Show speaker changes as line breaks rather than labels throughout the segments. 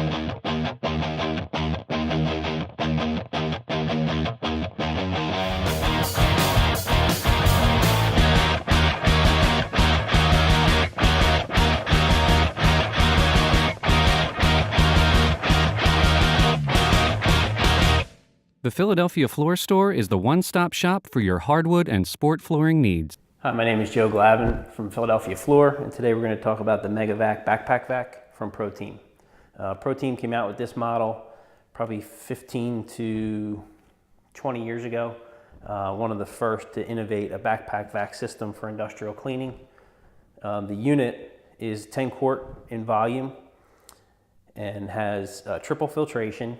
The Philadelphia Floor Store is the one-stop shop for your hardwood and sport flooring needs.
Hi, my name is Joe Glavin from Philadelphia Floor, and today we're going to talk about the MegaVac backpack vac from ProTeam. ProTeam came out with this model probably 15 to 20 years ago. One of the first to innovate a backpack vac system for industrial cleaning. The unit is 10 quart in volume and has triple filtration.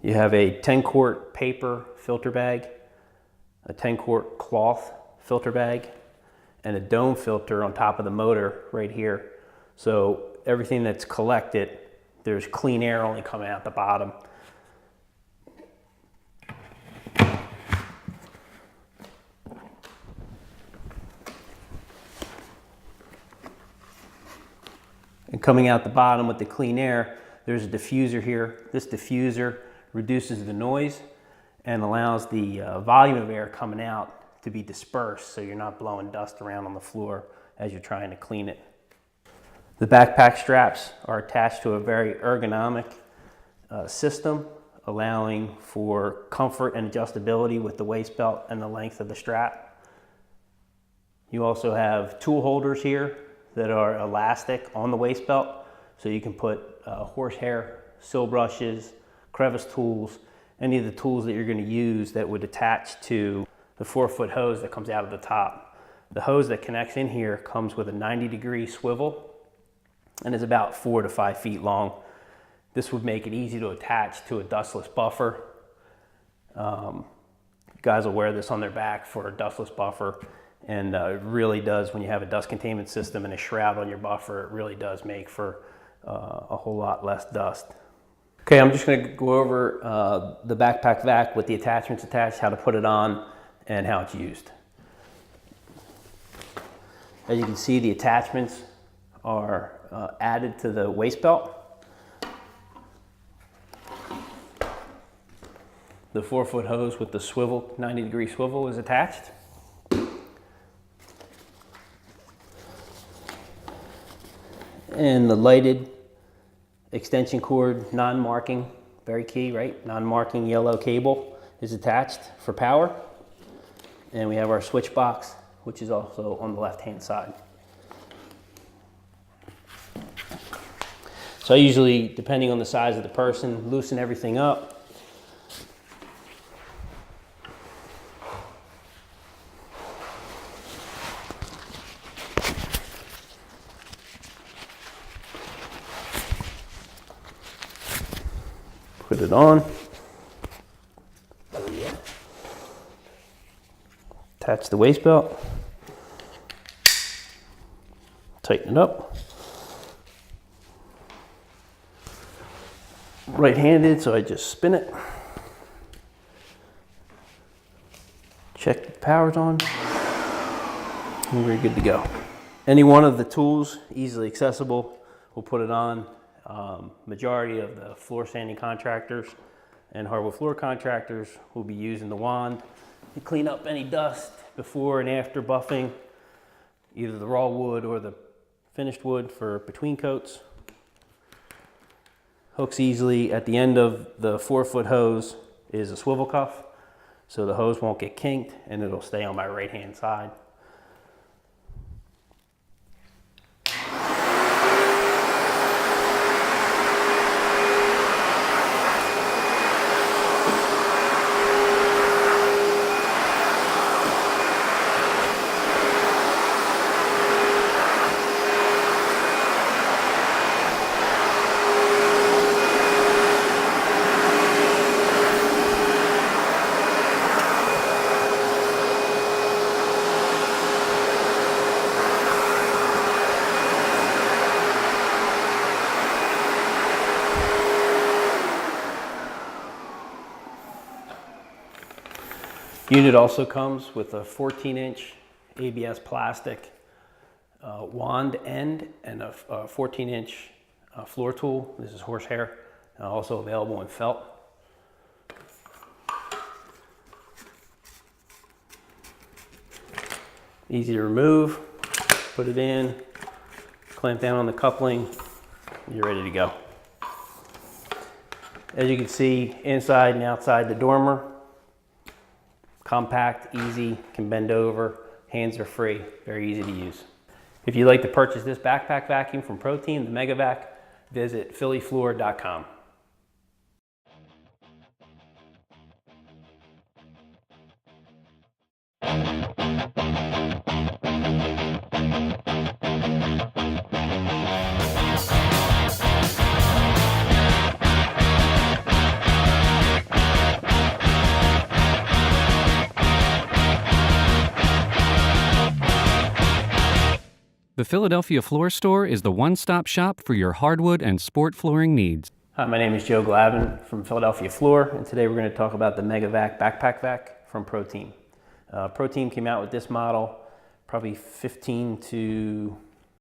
You have a 10 quart paper filter bag, a 10 quart cloth filter bag, and a dome filter on top of the motor right here. So everything that's collected, there's clean air only coming out the bottom. And coming out the bottom with the clean air, there's a diffuser here. This diffuser reduces the noise and allows the volume of air coming out to be dispersed so you're not blowing dust around on the floor as you're trying to clean it. The backpack straps are attached to a very ergonomic system, allowing for comfort and adjustability with the waist belt and the length of the strap. You also have tool holders here that are elastic on the waist belt, so you can put horsehair, sill brushes, crevice tools, any of the tools that you're going to use that would attach to the 4-foot hose that comes out of the top. The hose that connects in here comes with a 90-degree swivel and is about 4 to 5 feet long. This would make it easy to attach to a dustless buffer. Guys will wear this on their back for a dustless buffer, and it really does, when you have a dust containment system and a shroud on your buffer, it really does make for a whole lot less dust. Okay, I'm just going to go over the backpack vac with the attachments attached, how to put it on, and how it's used. As you can see, the attachments are added to the waist belt. The 4-foot hose with the swivel, 90-degree swivel, is attached. And the lighted extension cord, non-marking, very key, right? Non-marking yellow cable is attached for power. And we have our switch box, which is also on the left-hand side. So I usually, depending on the size of the person, loosen everything up. Put it on. Attach the waist belt. Tighten it up. Right-handed, so I just spin it. Check the power's on. And we're good to go. Any one of the tools, easily accessible, we'll put it on. Majority of the floor sanding contractors and hardwood floor contractors will be using the wand to clean up any dust before and after buffing, either the raw wood or the finished wood for between coats. Hooks easily. At the end of the 4-foot hose is a swivel cuff, so the hose won't get kinked and it'll stay on my right-hand side. Unit also comes with a 14-inch ABS plastic wand end and a 14-inch floor tool. This is horsehair, also available in felt. Easy to remove, put it in, clamp down on the coupling, you're ready to go. As you can see, inside and outside the dormer, compact, easy, can bend over, hands are free, very easy to use. If you'd like to purchase this backpack vacuum from ProTeam, the MegaVac, visit phillyfloor.com.
The Philadelphia Floor Store is the one-stop shop for your hardwood and sport flooring needs.
Hi, my name is Joe Glavin from Philadelphia Floor, and today we're going to talk about the MegaVac backpack vac from ProTeam. ProTeam came out with this model probably 15 to